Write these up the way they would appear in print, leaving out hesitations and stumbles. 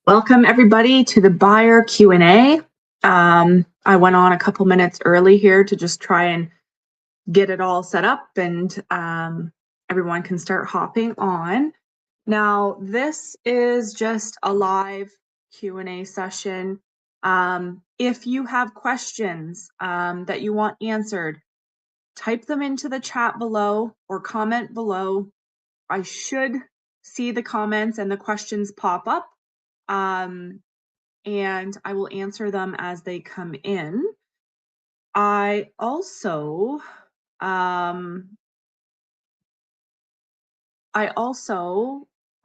Welcome everybody to the buyer Q&A. I went on a couple minutes early here to just try and get it all set up and everyone can start hopping on. Now, this is just a live Q&A session. If you have questions that you want answered, type them into the chat below or comment below. I should see the comments and the questions pop up. And I will answer them as they come in. I also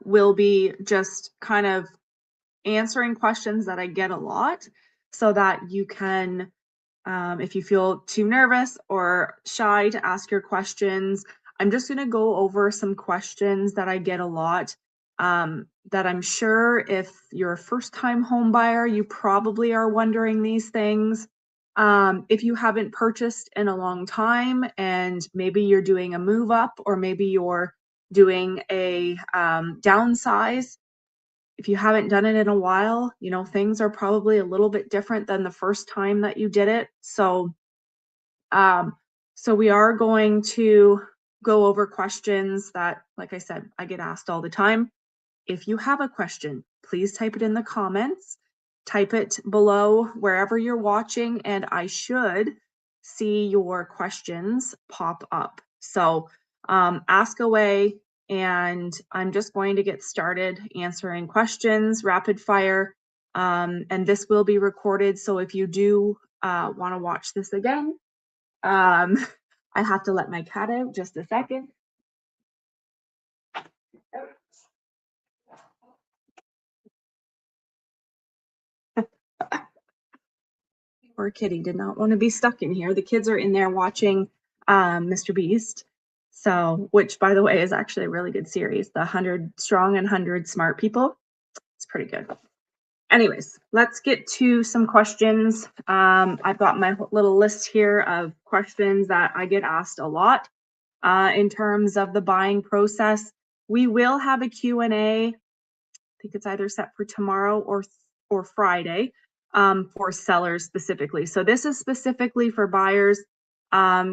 will be just kind of answering questions that I get a lot so that you can, if you feel too nervous or shy to ask your questions, I'm just going to go over some questions that I get a lot that I'm sure if you're a first-time home buyer, you probably are wondering these things. If you haven't purchased in a long time and maybe you're doing a move up or maybe you're doing a downsize, if you haven't done it in a while, you know, things are probably a little bit different than the first time that you did it. So we are going to go over questions that, like I said, I get asked all the time. If you have a question, please type it in the comments, type it below wherever you're watching, and I should see your questions pop up. So ask away, and I'm just going to get started answering questions, rapid fire, and this will be recorded. So if you do want to watch this again, I have to let my cat out just a second. Poor kitty did not want to be stuck in here. The kids are in there watching Mr. Beast. So, which by the way is actually a really good series, the 100 Strong and 100 Smart People. It's pretty good. Anyways, let's get to some questions. I've got my little list here of questions that I get asked a lot in terms of the buying process. We will have a Q&A. I think it's either set for tomorrow or Friday for sellers specifically. So this is specifically for buyers,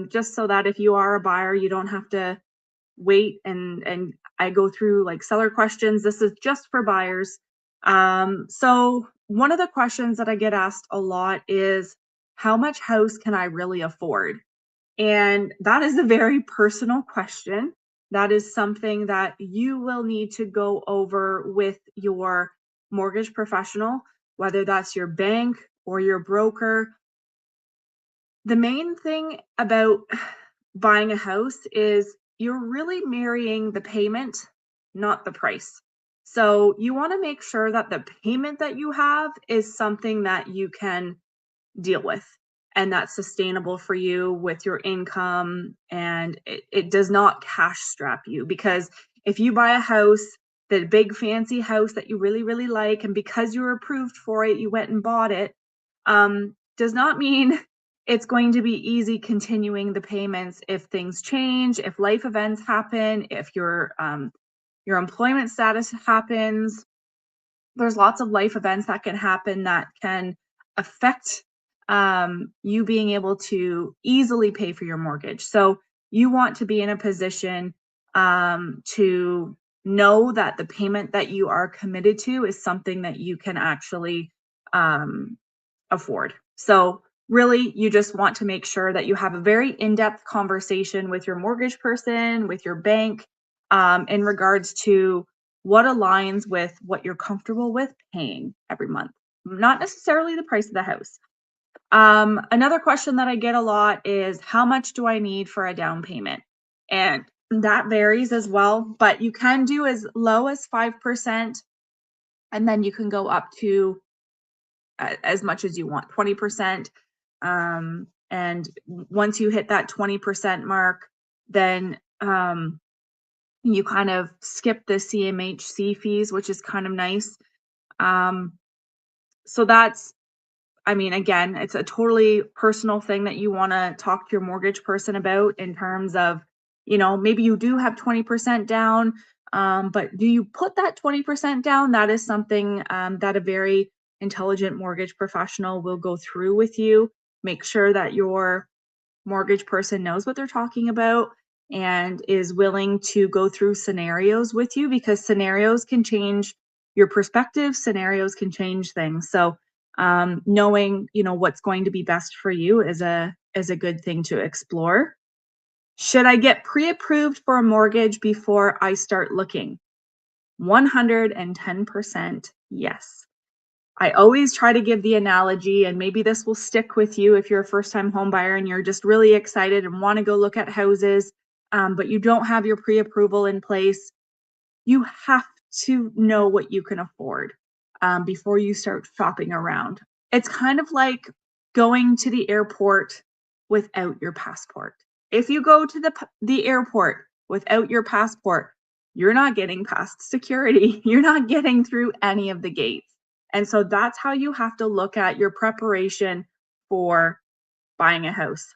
just so that if you are a buyer, you don't have to wait and I go through like seller questions. This is just for buyers. So one of the questions that I get asked a lot is, how much house can I really afford? And that is a very personal question. That is something that you will need to go over with your mortgage professional, whether that's your bank or your broker. The main thing about buying a house is you're really marrying the payment, not the price. So you want to make sure that the payment that you have is something that you can deal with and that's sustainable for you with your income, and it does not cash strap you. Because if you buy a house, the big fancy house that you really, really like, and because you were approved for it, you went and bought it, does not mean it's going to be easy continuing the payments if things change, if life events happen, if your employment status happens. There's lots of life events that can happen that can affect you being able to easily pay for your mortgage. So you want to be in a position to know that the payment that you are committed to is something that you can actually afford. So really, you just want to make sure that you have a very in-depth conversation with your mortgage person, with your bank, in regards to what aligns with what you're comfortable with paying every month, not necessarily the price of the house. Another question that I get a lot is, how much do I need for a down payment? And that varies as well, but you can do as low as 5%, and then you can go up to as much as you want, 20%. And once you hit that 20% mark, then you kind of skip the CMHC fees, which is kind of nice. So that's, I mean, again, it's a totally personal thing that you want to talk to your mortgage person about in terms of, you know, maybe you do have 20% down. But do you put that 20% down? That is something that a very intelligent mortgage professional will go through with you. Make sure that your mortgage person knows what they're talking about and is willing to go through scenarios with you, because scenarios can change your perspective, scenarios can change things. So knowing, what's going to be best for you is a good thing to explore. Should I get pre-approved for a mortgage before I start looking? 110% yes. I always try to give the analogy, and maybe this will stick with you if you're a first-time home buyer and you're just really excited and want to go look at houses, but you don't have your pre-approval in place. You have to know what you can afford before you start shopping around. It's kind of like going to the airport without your passport. If you go to the airport without your passport, you're not getting past security. You're not getting through any of the gates. And so that's how you have to look at your preparation for buying a house.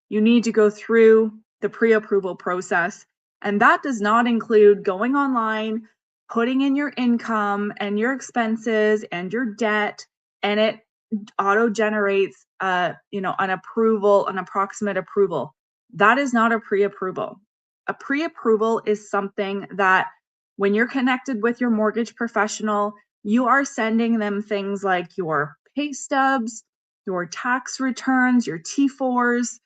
You need to go through the pre-approval process, and that does not include going online, putting in your income and your expenses and your debt, and it auto generates an approval, an approximate approval. That is not a pre-approval. A pre-approval is something that when you're connected with your mortgage professional, you are sending them things like your pay stubs, your tax returns, your T4s,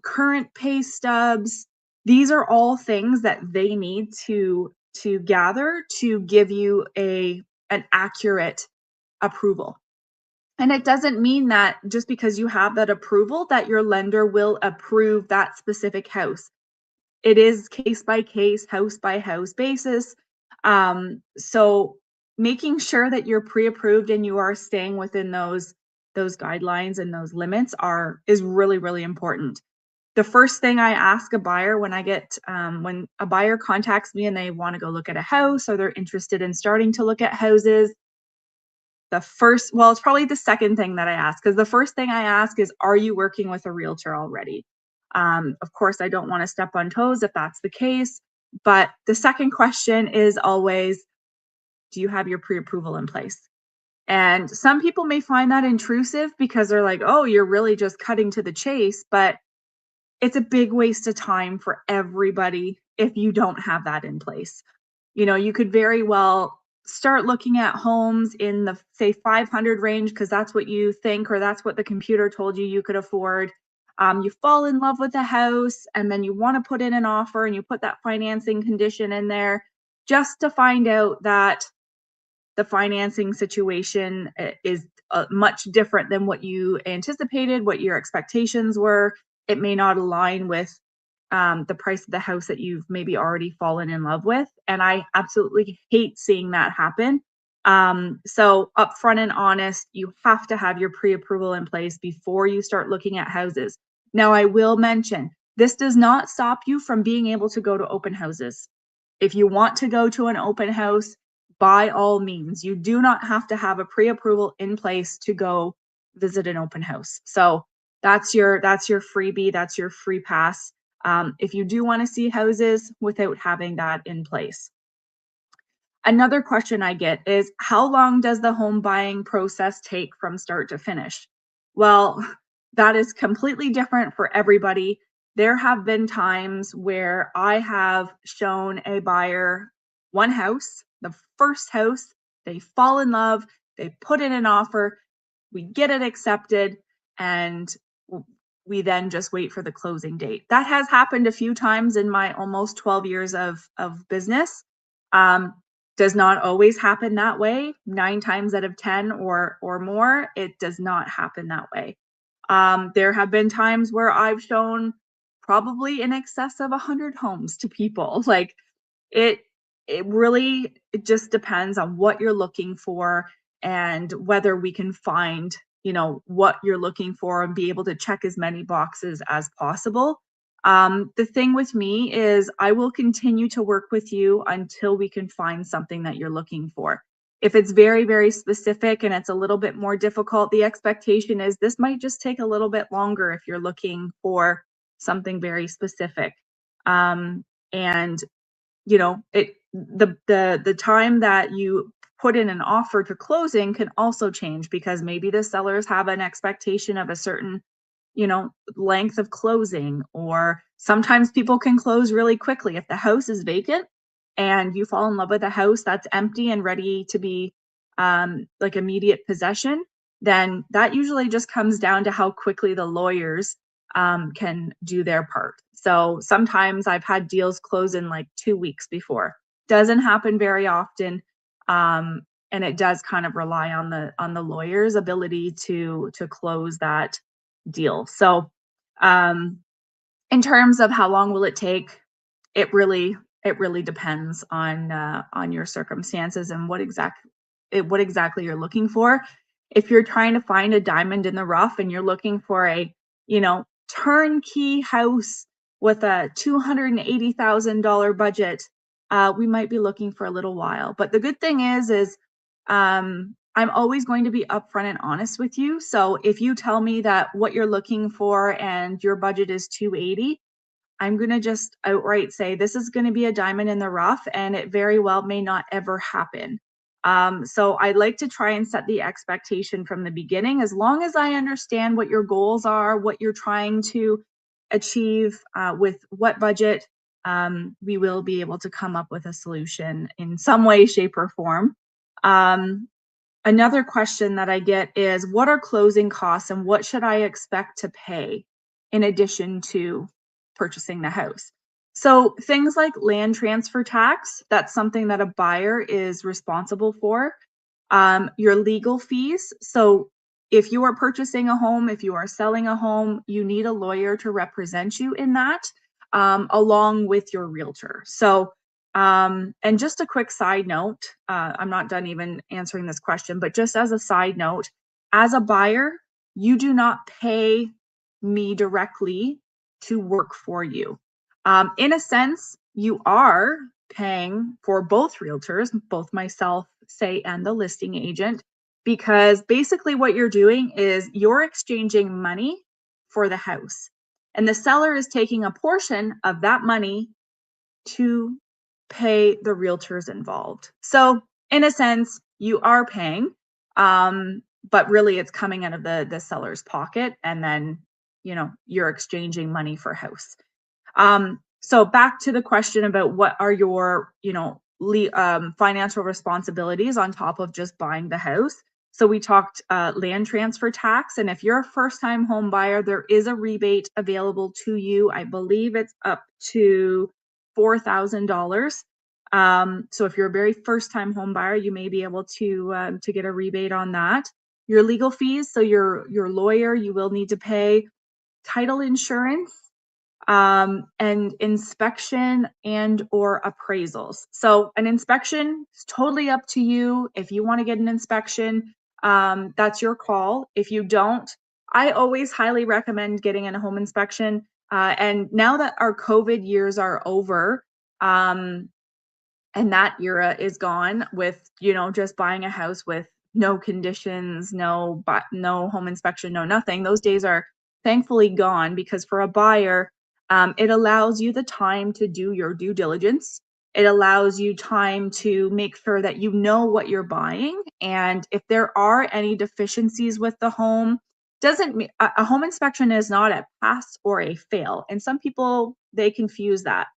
current pay stubs. These are all things that they need to gather to give you an accurate approval. And it doesn't mean that just because you have that approval that your lender will approve that specific house. It is case by case, house by house basis. So making sure that you're pre-approved and you are staying within those guidelines and those limits is really, really important. The first thing I ask a buyer when when a buyer contacts me and they want to go look at a house or they're interested in starting to look at houses, it's probably the second thing that I ask, because the first thing I ask is, are you working with a realtor already? Of course, I don't want to step on toes if that's the case, but the second question is always, do you have your pre-approval in place? And some people may find that intrusive because they're like, oh, you're really just cutting to the chase, but it's a big waste of time for everybody if you don't have that in place. You could very well start looking at homes in the, say, 500 range because that's what you think, or that's what the computer told you could afford. You fall in love with a house and then you want to put in an offer and you put that financing condition in there just to find out that the financing situation is much different than what you anticipated, what your expectations were. It may not align with the price of the house that you've maybe already fallen in love with. And I absolutely hate seeing that happen. So upfront and honest, you have to have your pre-approval in place before you start looking at houses. Now, I will mention, this does not stop you from being able to go to open houses. If you want to go to an open house, by all means, you do not have to have a pre-approval in place to go visit an open house. So that's your freebie, that's your free pass. If you do want to see houses without having that in place. Another question I get is, how long does the home buying process take from start to finish? Well, that is completely different for everybody. There have been times where I have shown a buyer one house, the first house, they fall in love, they put in an offer, we get it accepted, and we then just wait for the closing date. That has happened a few times in my almost 12 years of business. Um, does not always happen that way. 9 times out of 10 or more, it does not happen that way. There have been times where I've shown probably in excess of 100 homes to people. Like it it just depends on what you're looking for and whether we can find, what you're looking for and be able to check as many boxes as possible. The thing with me is I will continue to work with you until we can find something that you're looking for. If it's very, very specific and it's a little bit more difficult, the expectation is this might just take a little bit longer if you're looking for something very specific. And the time that you put in an offer to closing can also change, because maybe the sellers have an expectation of a certain, length of closing, or sometimes people can close really quickly. If the house is vacant and you fall in love with a house that's empty and ready to be like immediate possession, then that usually just comes down to how quickly the lawyers can do their part. So sometimes I've had deals close in like 2 weeks before. Doesn't happen very often. And it does kind of rely on the lawyer's ability to close that deal. So um, in terms of how long will it take, it really depends on your circumstances and what exactly you're looking for. If you're trying to find a diamond in the rough and you're looking for a, turnkey house with a $280,000 budget, we might be looking for a little while. But the good thing is I'm always going to be upfront and honest with you. So if you tell me that what you're looking for and your budget is 280, I'm going to just outright say this is going to be a diamond in the rough, and it very well may not ever happen. So I like to try and set the expectation from the beginning. As long as I understand what your goals are, what you're trying to achieve with what budget, we will be able to come up with a solution in some way, shape, or form. Um, Another question that I get is, what are closing costs and what should I expect to pay in addition to purchasing the house? So things like land transfer tax, that's something that a buyer is responsible for. Your legal fees. So if you are purchasing a home, if you are selling a home, you need a lawyer to represent you in that, along with your realtor. So and just a quick side note, I'm not done even answering this question, but just as a side note, as a buyer, you do not pay me directly to work for you. In a sense, you are paying for both realtors, both myself, say, and the listing agent, because basically what you're doing is you're exchanging money for the house. And the seller is taking a portion of that money to pay the realtors involved. So in a sense, you are paying, but really it's coming out of the seller's pocket, and then you're exchanging money for house. So back to the question about what are your financial responsibilities on top of just buying the house. So we talked land transfer tax, and if you're a first-time home buyer, there is a rebate available to you. I believe it's up to $4,000. So if you're a very first-time home buyer, you may be able to get a rebate on that. Your legal fees, so your lawyer, you will need to pay title insurance, and inspection and or appraisals. So an inspection is totally up to you. If you want to get an inspection, that's your call. If you don't, I always highly recommend getting a home inspection. And now that our COVID years are over, and that era is gone with just buying a house with no conditions, no home inspection, no nothing. Those days are thankfully gone, because for a buyer, it allows you the time to do your due diligence. It allows you time to make sure that you know what you're buying, and if there are any deficiencies with the home, doesn't mean a home inspection is not a pass or a fail, and some people, they confuse that.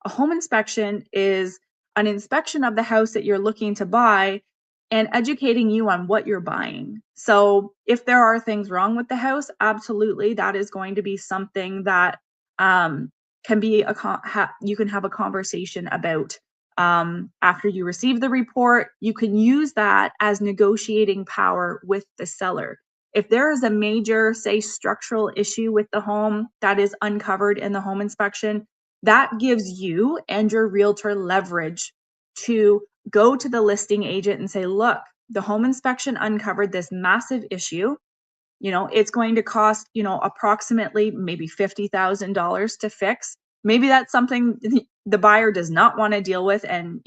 A home inspection is an inspection of the house that you're looking to buy and educating you on what you're buying. So if there are things wrong with the house, absolutely, that is going to be something that can be you can have a conversation about after you receive the report. You can use that as negotiating power with the seller. If there is a major, say, structural issue with the home that is uncovered in the home inspection, that gives you and your realtor leverage to go to the listing agent and say, look, the home inspection uncovered this massive issue. It's going to cost, approximately maybe $50,000 to fix. Maybe that's something the buyer does not want to deal with. And,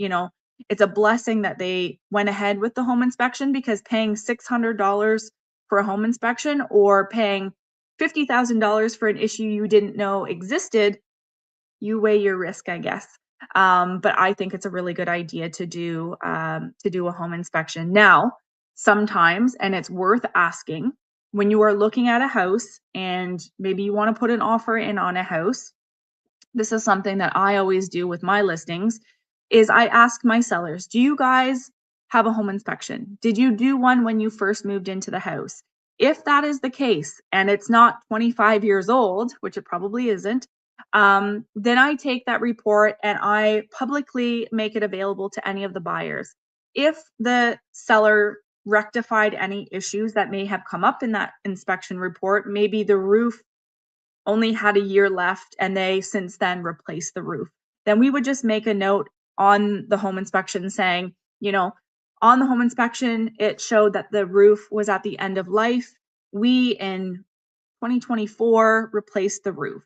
it's a blessing that they went ahead with the home inspection, because paying $600 for a home inspection or paying $50,000 for an issue you didn't know existed, you weigh your risk, I guess. But I think it's a really good idea to do a home inspection. Now, sometimes, and it's worth asking, when you are looking at a house and maybe you want to put an offer in on a house, this is something that I always do with my listings, is I ask my sellers, do you guys have a home inspection? Did you do one when you first moved into the house? If that is the case and it's not 25 years old, which it probably isn't, then I take that report and I publicly make it available to any of the buyers. If the seller rectified any issues that may have come up in that inspection report, maybe the roof only had a year left and they since then replaced the roof, then we would just make a note on the home inspection saying, on the home inspection, it showed that the roof was at the end of life. We in 2024 replaced the roof.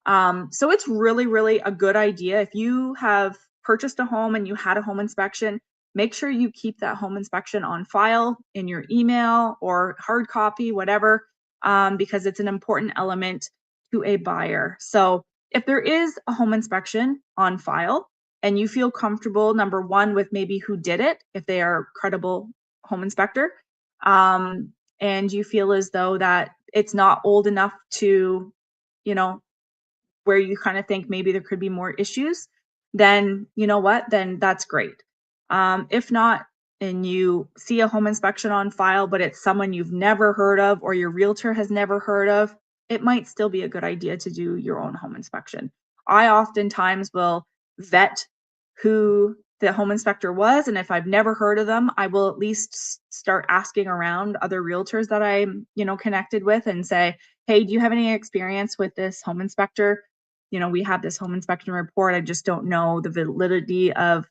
So it's really, really a good idea. If you have purchased a home and you had a home inspection, make sure you keep that home inspection on file in your email or hard copy, whatever, because it's an important element to a buyer. So if there is a home inspection on file and you feel comfortable, number one, with maybe who did it, if they are a credible home inspector, and you feel as though that it's not old enough to, you know, where you kind of think maybe there could be more issues, then you know what? Then that's great. If not, and you see a home inspection on file, but it's someone you've never heard of or your realtor has never heard of, it might still be a good idea to do your own home inspection. I oftentimes will vet who the home inspector was, and if I've never heard of them, I will at least start asking around other realtors that I'm, connected with and say, hey, do you have any experience with this home inspector? We have this home inspection report. I just don't know the validity of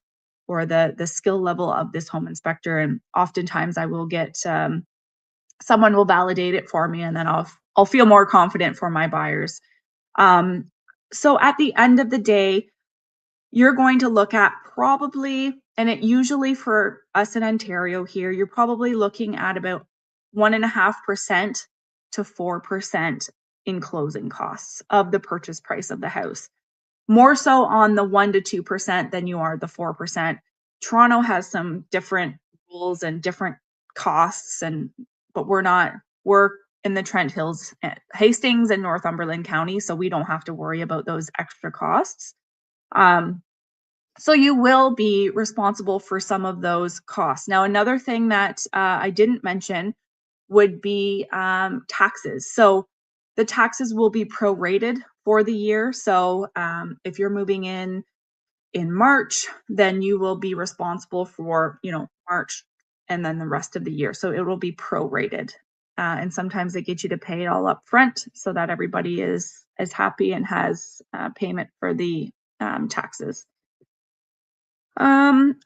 or the skill level of this home inspector. And oftentimes I will get someone will validate it for me, and then I'll feel more confident for my buyers. So at the end of the day, you're going to look at probably, and it usually for us in Ontario here, you're probably looking at about 1.5% to 4% in closing costs of the purchase price of the house. More so on the 1 to 2% than you are the 4%. Toronto has some different rules and different costs, but we're in the Trent Hills, Hastings and Northumberland County, so we don't have to worry about those extra costs. So you will be responsible for some of those costs. Now, another thing that I didn't mention would be taxes. So the taxes will be prorated for the year. So if you're moving in March, then you will be responsible for, March and then the rest of the year. So it will be prorated. And sometimes they get you to pay it all up front so that everybody is happy and has payment for the taxes.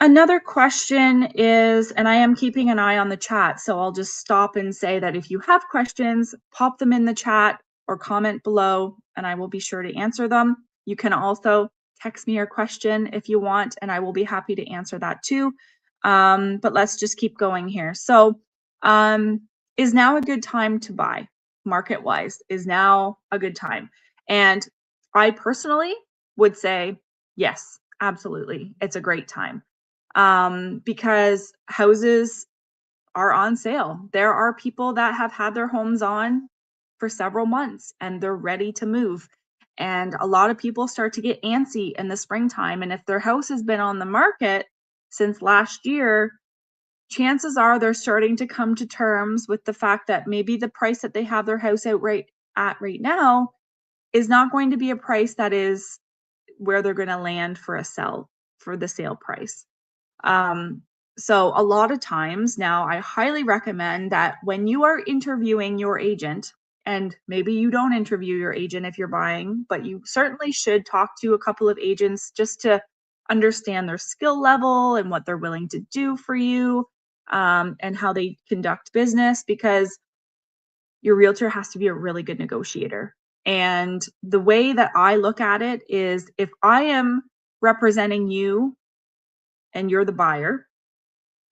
Another question is, and I am keeping an eye on the chat, so I'll just stop and say that if you have questions, pop them in the chat or comment below, and I will be sure to answer them. You can also text me your question if you want, and I will be happy to answer that too. But let's just keep going here. So, is now a good time to buy? Market-wise, is now a good time? And I personally would say yes. Absolutely. It's a great time because houses are on sale. There are people that have had their homes on for several months and they're ready to move. And a lot of people start to get antsy in the springtime. And if their house has been on the market since last year, chances are they're starting to come to terms with the fact that maybe the price that they have their house out right now is not going to be a price that is where they're going to land for the sale price. So a lot of times now I highly recommend that when you are interviewing your agent, and maybe you don't interview your agent if you're buying, but you certainly should talk to a couple of agents just to understand their skill level and what they're willing to do for you, and how they conduct business, because your realtor has to be a really good negotiator. And the way that I look at it is, if I am representing you and you're the buyer,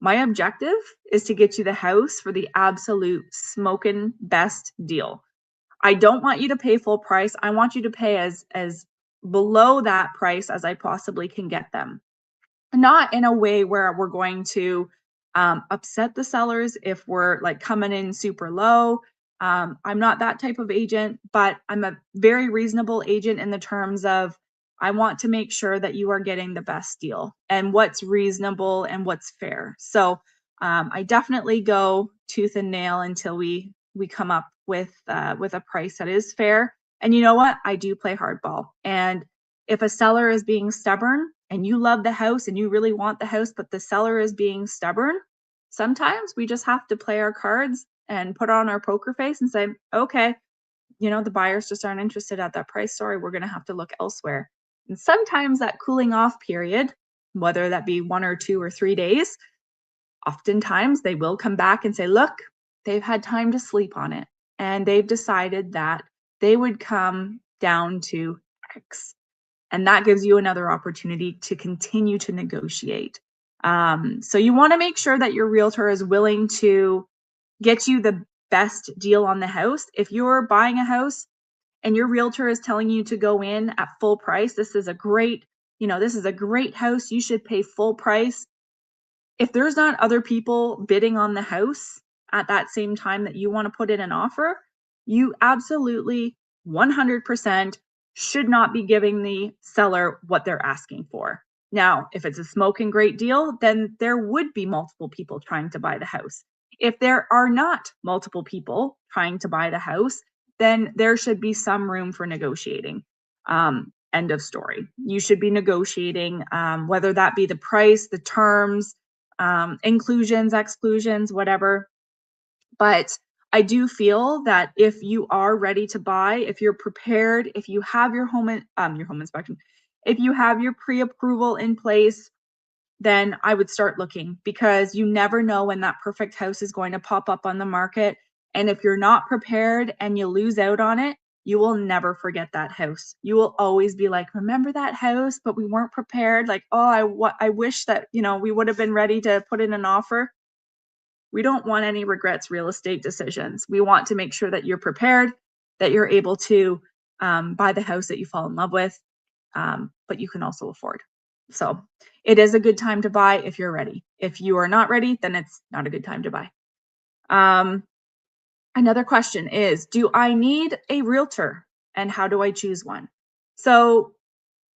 my objective is to get you the house for the absolute smoking best deal. I don't want you to pay full price. I want you to pay as below that price as I possibly can get them. Not in a way where we're going to upset the sellers if we're like coming in super low. I'm not that type of agent, but I'm a very reasonable agent in the terms of I want to make sure that you are getting the best deal and what's reasonable and what's fair. So I definitely go tooth and nail until we come up with a price that is fair. And you know what? I do play hardball. And if a seller is being stubborn and you love the house and you really want the house, but the seller is being stubborn, sometimes we just have to play our cards and put on our poker face and say, okay, the buyers just aren't interested at that price. Sorry, we're going to have to look elsewhere. And sometimes that cooling off period, whether that be 1 or 2 or 3 days, oftentimes they will come back and say, look, they've had time to sleep on it and they've decided that they would come down to X. And that gives you another opportunity to continue to negotiate. So you want to make sure that your realtor is willing to get you the best deal on the house. If you're buying a house and your realtor is telling you to go in at full price, this is a great house. You should pay full price. If there's not other people bidding on the house at that same time that you want to put in an offer, you absolutely 100% should not be giving the seller what they're asking for. Now, if it's a smoking great deal, then there would be multiple people trying to buy the house. If there are not multiple people trying to buy the house, then there should be some room for negotiating. End of story. You should be negotiating, whether that be the price, the terms, inclusions, exclusions, whatever. But I do feel that if you are ready to buy, if you're prepared, if you have your home inspection, if you have your pre-approval in place, then I would start looking, because you never know when that perfect house is going to pop up on the market. And if you're not prepared and you lose out on it, you will never forget that house. You will always be like, remember that house, but we weren't prepared. Like, oh, I wish that, we would have been ready to put in an offer. We don't want any regrets real estate decisions. We want to make sure that you're prepared, that you're able to buy the house that you fall in love with, but you can also afford. So it is a good time to buy if you're ready. If you are not ready, then it's not a good time to buy. Another question is, do I need a realtor and how do I choose one? So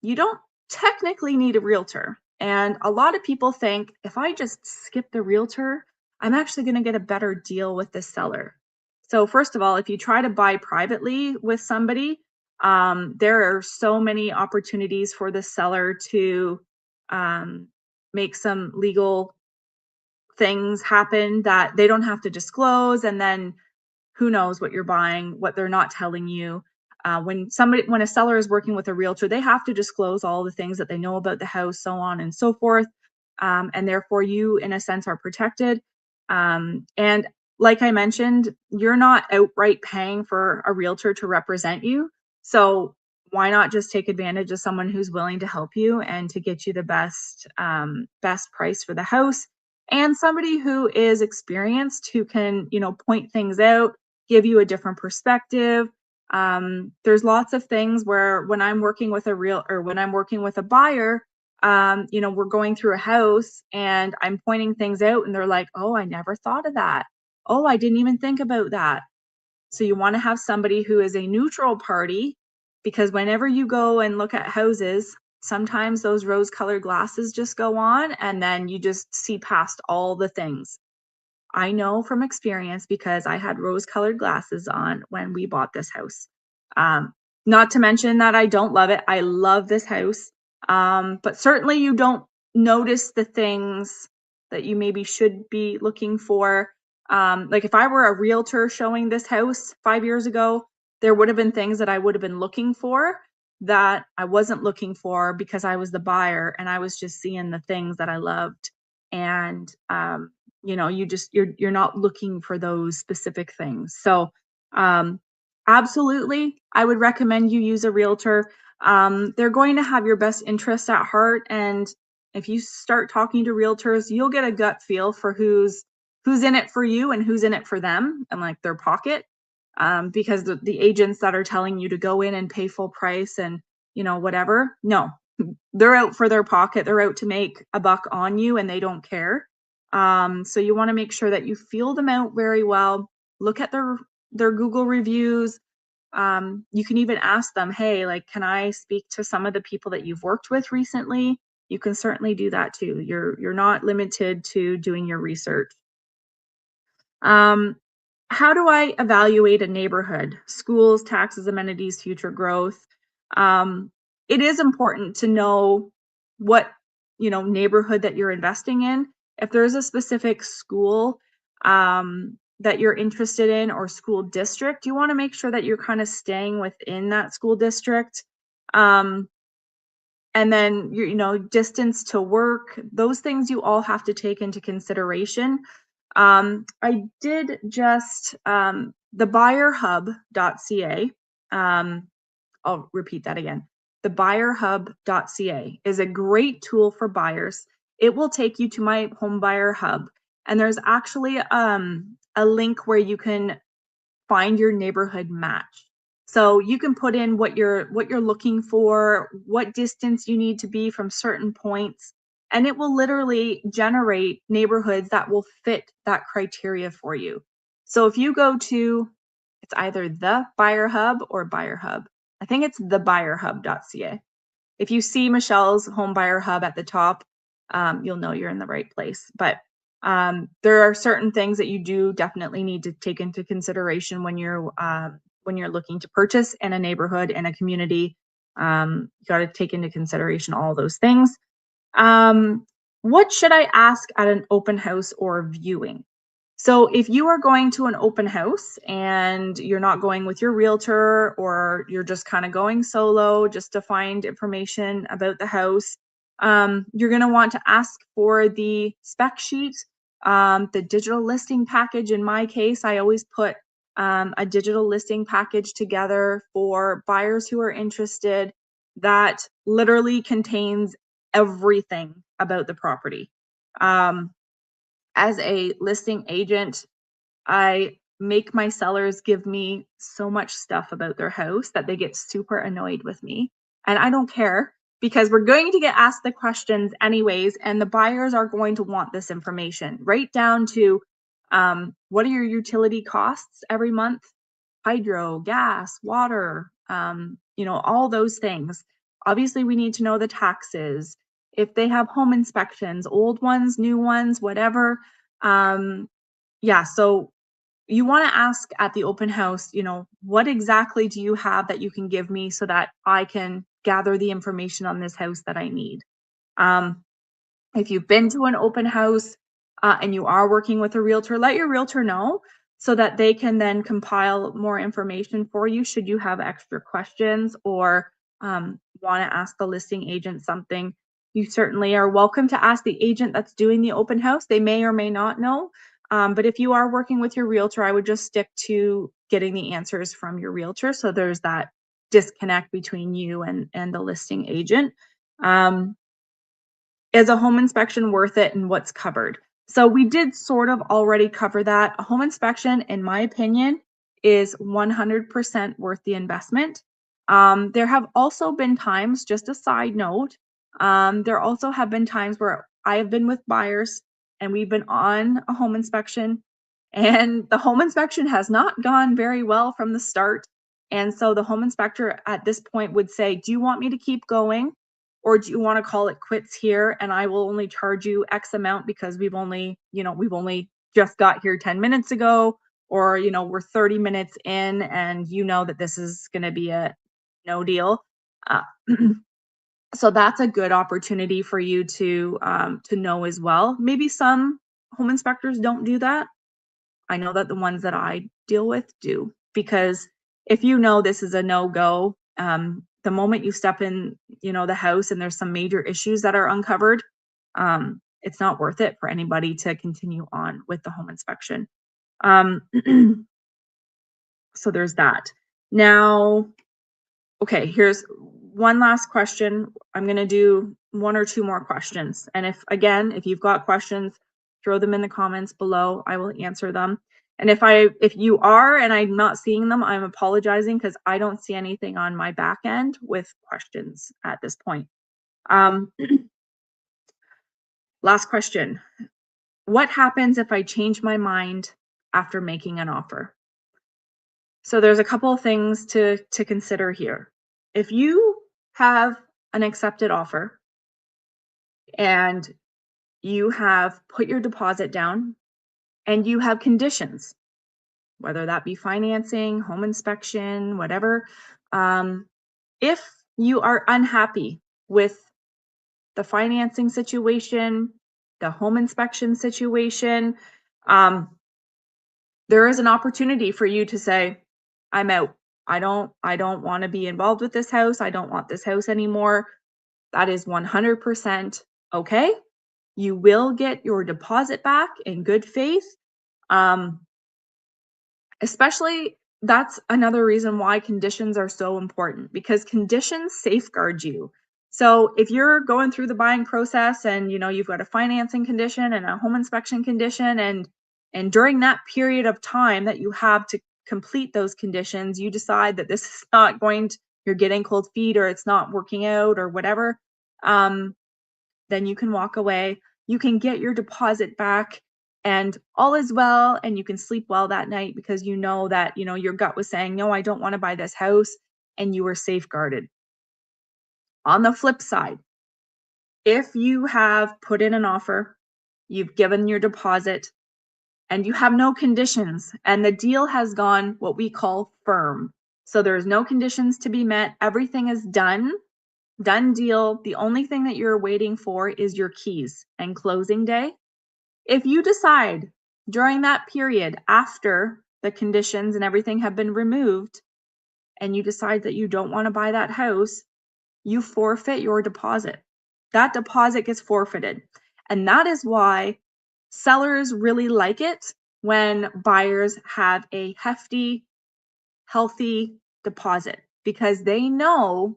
you don't technically need a realtor. And a lot of people think if I just skip the realtor, I'm actually going to get a better deal with the seller. So first of all, if you try to buy privately with somebody, there are so many opportunities for the seller to make some legal things happen that they don't have to disclose. And then who knows what you're buying, what they're not telling you. When a seller is working with a realtor, they have to disclose all the things that they know about the house, so on and so forth. And therefore you, in a sense, are protected. And like I mentioned, you're not outright paying for a realtor to represent you. So why not just take advantage of someone who's willing to help you and to get you the best price for the house, and somebody who is experienced, who can, point things out, give you a different perspective. There's lots of things where when I'm working with when I'm working with a buyer, we're going through a house and I'm pointing things out and they're like, oh, I never thought of that. Oh, I didn't even think about that. So you want to have somebody who is a neutral party, because whenever you go and look at houses, sometimes those rose colored glasses just go on and then you just see past all the things. I know from experience because I had rose colored glasses on when we bought this house. Um, Not to mention that I don't love it. I love this house. But certainly you don't notice the things that you maybe should be looking for. Like if I were a realtor showing this house 5 years ago, there would have been things that I would have been looking for that I wasn't looking for because I was the buyer and I was just seeing the things that I loved. And you're not looking for those specific things. So absolutely, I would recommend you use a realtor. They're going to have your best interest at heart, and if you start talking to realtors, you'll get a gut feel for who's in it for you and who's in it for them and like their pocket. Because the agents that are telling you to go in and pay full price and whatever. No, they're out for their pocket. They're out to make a buck on you and they don't care. So you want to make sure that you feel them out very well. Look at their Google reviews. You can even ask them, hey, like, can I speak to some of the people that you've worked with recently? You can certainly do that too. You're not limited to doing your research. Um, how do I evaluate a neighborhood? Schools, taxes, amenities, future growth. Um, it is important to know what neighborhood that you're investing in. If there's a specific school that you're interested in or school district, you want to make sure that you're kind of staying within that school district. Um, and then distance to work, those things you all have to take into consideration. I did just thebuyerhub.ca. I'll repeat that again. Thebuyerhub.ca is a great tool for buyers. It will take you to my home buyer hub, and there's actually a link where you can find your neighborhood match. So you can put in what you're looking for, what distance you need to be from certain points, and it will literally generate neighborhoods that will fit that criteria for you. So if you go to, it's either the Buyer Hub or Buyer Hub. I think it's thebuyerhub.ca. If you see Michelle's Home Buyer Hub at the top, you'll know you're in the right place. But there are certain things that you do definitely need to take into consideration when you're looking to purchase in a neighborhood and a community. You got to take into consideration all those things. What should I ask at an open house or viewing? So if you are going to an open house and you're not going with your realtor, or you're just kind of going solo just to find information about the house, you're going to want to ask for the spec sheet, the digital listing package. In my case, I always put a digital listing package together for buyers who are interested that literally contains everything about the property. As a listing agent, I make my sellers give me so much stuff about their house that they get super annoyed with me. And I don't care, because we're going to get asked the questions anyways, and the buyers are going to want this information, right down to what are your utility costs every month? Hydro, gas, water, all those things. Obviously, we need to know the taxes, if they have home inspections, old ones, new ones, whatever. Yeah, so you want to ask at the open house, what exactly do you have that you can give me so that I can gather the information on this house that I need. If you've been to an open house and you are working with a realtor, let your realtor know so that they can then compile more information for you should you have extra questions or want to ask the listing agent something. You certainly are welcome to ask the agent that's doing the open house. They may or may not know. But if you are working with your realtor, I would just stick to getting the answers from your realtor. So there's that disconnect between you and the listing agent. Is a home inspection worth it, and what's covered? So we did sort of already cover that. A home inspection, in my opinion, is 100% worth the investment. There have also been times, just a side note, there also have been times where I have been with buyers and we've been on a home inspection, and the home inspection has not gone very well from the start. And so the home inspector at this point would say, do you want me to keep going? Or do you want to call it quits here, and I will only charge you X amount because we've only just got here 10 minutes ago, or we're 30 minutes in and that this is going to be a no deal. Uh, so that's a good opportunity for you to know as well. Maybe some home inspectors don't do that. I know that the ones that I deal with do, because if this is a no-go, the moment you step in, the house and there's some major issues that are uncovered, it's not worth it for anybody to continue on with the home inspection. So there's that. Now, okay, here's one last question. I'm going to do one or two more questions. And if you've got questions, throw them in the comments below. I will answer them. And if you are and I'm not seeing them, I'm apologizing because I don't see anything on my back end with questions at this point. Um, Last question. What happens if I change my mind after making an offer? So there's a couple of things to consider here. If you have an accepted offer and you have put your deposit down and you have conditions, whether that be financing, home inspection, whatever, if you are unhappy with the financing situation, the home inspection situation, um, there is an opportunity for you to say, I'm out. I don't want to be involved with this house. I don't want this house anymore. That is 100% okay. You will get your deposit back in good faith. Um, Especially, that's another reason why conditions are so important, because conditions safeguard you. So if you're going through the buying process and you've got a financing condition and a home inspection condition, and during that period of time that you have to complete those conditions, you decide that this is not going to, you're getting cold feet or it's not working out or whatever, um, then you can walk away. You can get your deposit back and all is well, and you can sleep well that night because you know that, your gut was saying, no, I don't want to buy this house, and you were safeguarded. On the flip side, if you have put in an offer, you've given your deposit, and you have no conditions, and the deal has gone what we call firm. So there's no conditions to be met. Everything is done deal. The only thing that you're waiting for is your keys and closing day. If you decide during that period after the conditions and everything have been removed and you decide that you don't want to buy that house, you forfeit your deposit. That deposit gets forfeited. And that is why sellers really like it when buyers have a hefty, healthy deposit, because they know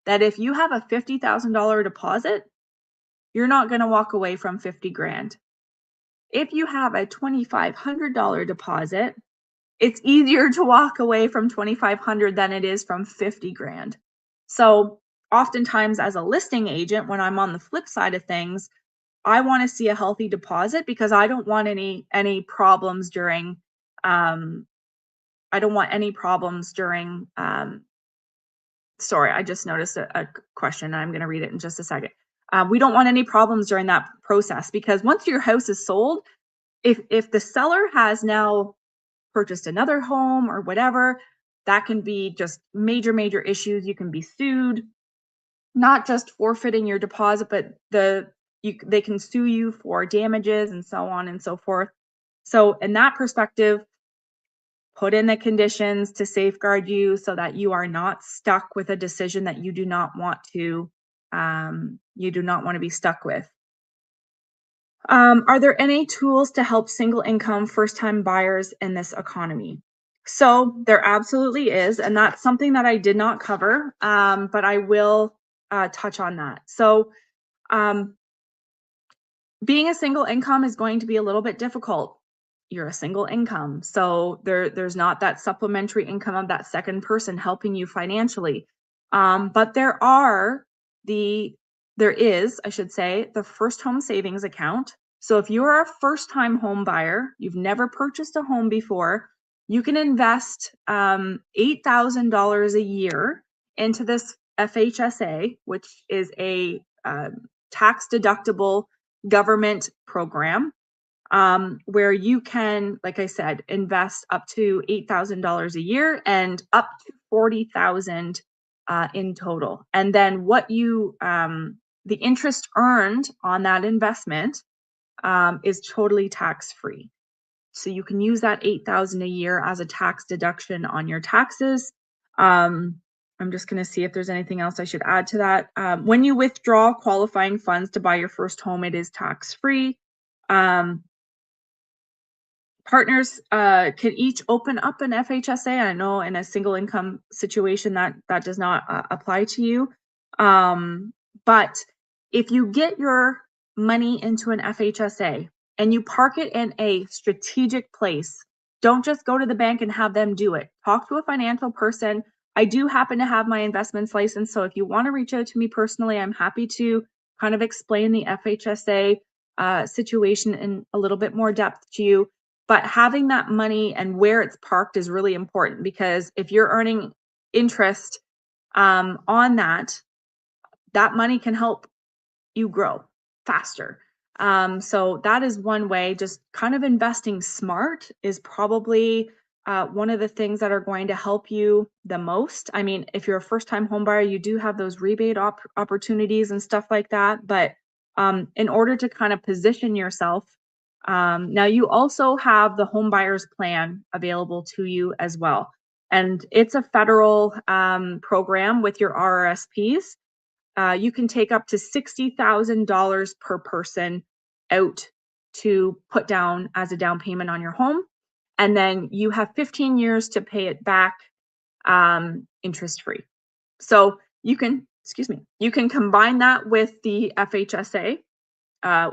that if you have a $50,000 deposit, you're not going to walk away from 50 grand. If you have a $2,500 deposit, it's easier to walk away from 2,500 than it is from 50 grand. So oftentimes as a listing agent, when I'm on the flip side of things, I want to see a healthy deposit because I don't want any problems during I don't want any problems during sorry, I just noticed a question and I'm going to read it in just a second. We don't want any problems during that process, because once your house is sold, if the seller has now purchased another home or whatever, that can be just major issues. You can be sued, not just forfeiting your deposit, but they can sue you for damages and so on and so forth. So in that perspective, put in the conditions to safeguard you so that you are not stuck with a decision that you do not want to be stuck with. Are there any tools to help single income first time buyers in this economy? So there absolutely is, and that's something that I did not cover, but I will touch on that. So um, being a single income is going to be a little bit difficult. You're a single income, so there's not that supplementary income of that second person helping you financially. But there is, I should say, the first home savings account. So if you're a first time home buyer, you've never purchased a home before, you can invest $8,000 a year into this FHSA, which is a tax deductible government program, where you can, like I said, invest up to $8,000 a year and up to 40,000 in total. And then the interest earned on that investment is totally tax free. So you can use that 8,000 a year as a tax deduction on your taxes. I'm just going to see if there's anything else I should add to that. When you withdraw qualifying funds to buy your first home, it is tax free. Partners can each open up an FHSA. I know in a single income situation that does not apply to you. But if you get your money into an FHSA and you park it in a strategic place, Don't just go to the bank and have them do it. Talk to a financial person. I do happen to have my investments license, so if you want to reach out to me personally, I'm happy to kind of explain the FHSA situation in a little bit more depth to you. But having that money and where it's parked is really important, because if you're earning interest on that, that money can help you grow faster. So that is one way. Just kind of investing smart is probably one of the things that are going to help you the most. I mean, if you're a first time home buyer, you do have those rebate opportunities and stuff like that. But in order to kind of position yourself, now you also have the home buyers plan available to you as well. And it's a federal program with your RRSPs. You can take up to $60,000 per person out to put down as a down payment on your home. And then you have 15 years to pay it back interest free. So you can, excuse me, you can combine that with the FHSA,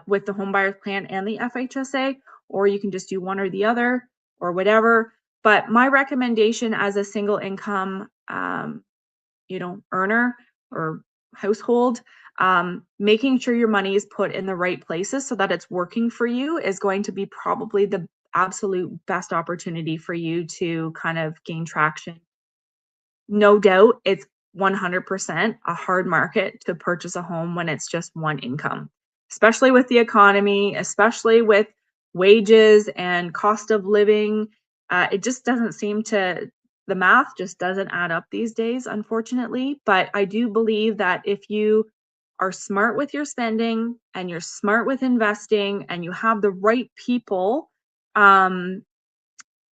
with the home buyers plan and the FHSA, or you can just do one or the other or whatever. But my recommendation as a single income earner or household, making sure your money is put in the right places so that it's working for you is going to be probably the absolute best opportunity for you to kind of gain traction. No doubt, it's 100% a hard market to purchase a home when it's just one income, especially with the economy, especially with wages and cost of living. It just doesn't seem to, the math just doesn't add up these days, unfortunately. But I do believe that if you are smart with your spending and you're smart with investing and you have the right people, um,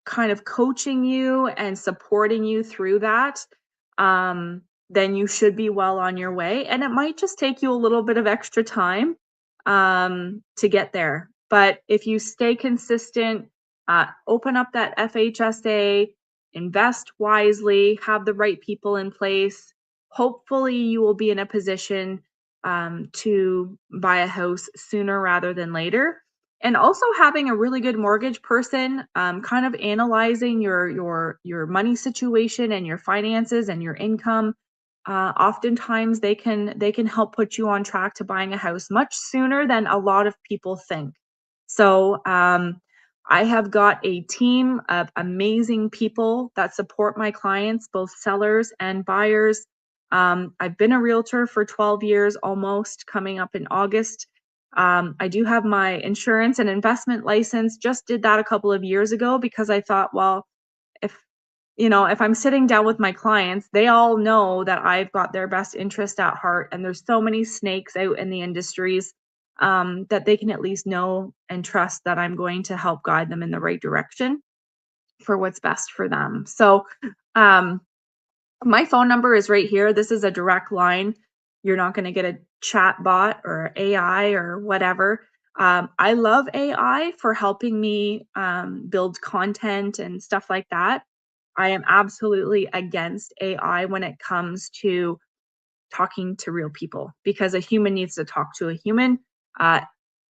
kind of coaching you and supporting you through that, um, then you should be well on your way. And it might just take you a little bit of extra time to get there. But if you stay consistent, open up that FHSA, invest wisely, have the right people in place, hopefully you will be in a position to buy a house sooner rather than later. And also having a really good mortgage person, kind of analyzing your money situation and your finances and your income. Oftentimes they can help put you on track to buying a house much sooner than a lot of people think. So I have got a team of amazing people that support my clients, both sellers and buyers. I've been a realtor for 12 years almost, coming up in August. I do have my insurance and investment license, just did that a couple of years ago because I thought, well, if if I'm sitting down with my clients, they all know that I've got their best interest at heart. And there's so many snakes out in the industries that they can at least know and trust that I'm going to help guide them in the right direction for what's best for them. So um, my phone number is right here. This is a direct line. You're not going to get a chat bot or AI or whatever. I love AI for helping me build content and stuff like that. I am absolutely against AI when it comes to talking to real people, because a human needs to talk to a human. Uh,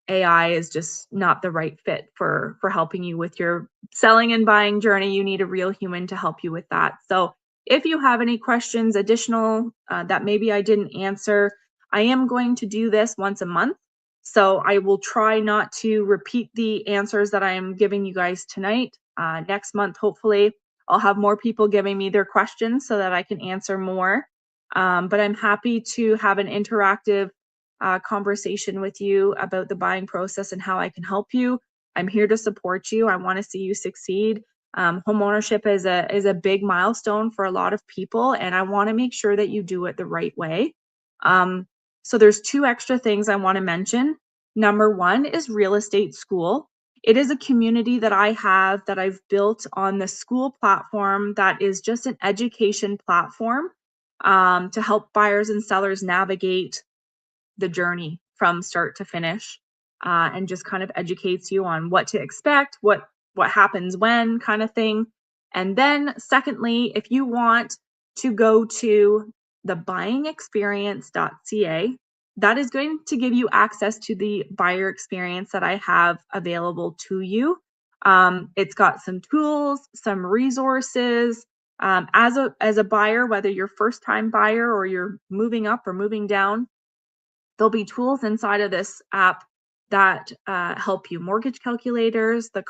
AI is just not the right fit for helping you with your selling and buying journey. You need a real human to help you with that. So if you have any questions additional that maybe I didn't answer, I am going to do this once a month. So I will try not to repeat the answers that I am giving you guys tonight. Next month, hopefully, I'll have more people giving me their questions so that I can answer more. But I'm happy to have an interactive conversation with you about the buying process and how I can help you. I'm here to support you. I want to see you succeed. Home ownership is a big milestone for a lot of people, and I want to make sure that you do it the right way. Um, so there's two extra things I want to mention. Number one is real estate school. It is a community that I have that I've built on the school platform that is just an education platform to help buyers and sellers navigate the journey from start to finish, and just kind of educates you on what to expect, what happens when, kind of thing. And then secondly, if you want to go to thebuyingexperience.ca, that is going to give you access to the buyer experience that I have available to you. It's got some tools, some resources. As a buyer, whether you're first time buyer or you're moving up or moving down, there'll be tools inside of this app that help you. Mortgage calculators, the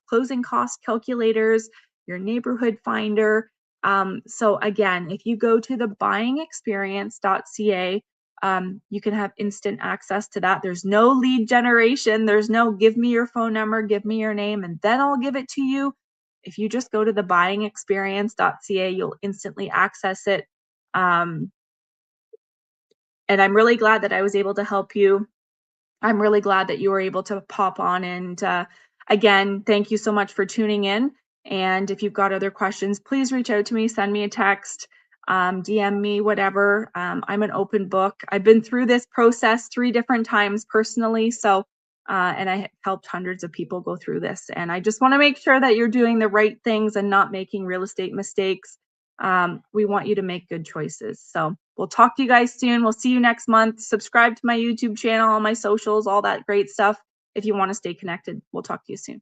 closing cost calculators, your neighborhood finder. So again, if you go to the buyingexperience.ca, you can have instant access to that. There's no lead generation. There's no give me your phone number, give me your name, and then I'll give it to you. If you just go to the buyingexperience.ca, you'll instantly access it. Um, and I'm really glad that I was able to help you. I'm really glad that you were able to pop on. And again, thank you so much for tuning in. And if you've got other questions, please reach out to me, send me a text, DM me, whatever. I'm an open book. I've been through this process 3 different times personally. So, and I helped hundreds of people go through this. And I just want to make sure that you're doing the right things and not making real estate mistakes. We want you to make good choices. So we'll talk to you guys soon. We'll see you next month. Subscribe to my YouTube channel, all my socials, all that great stuff if you want to stay connected. We'll talk to you soon.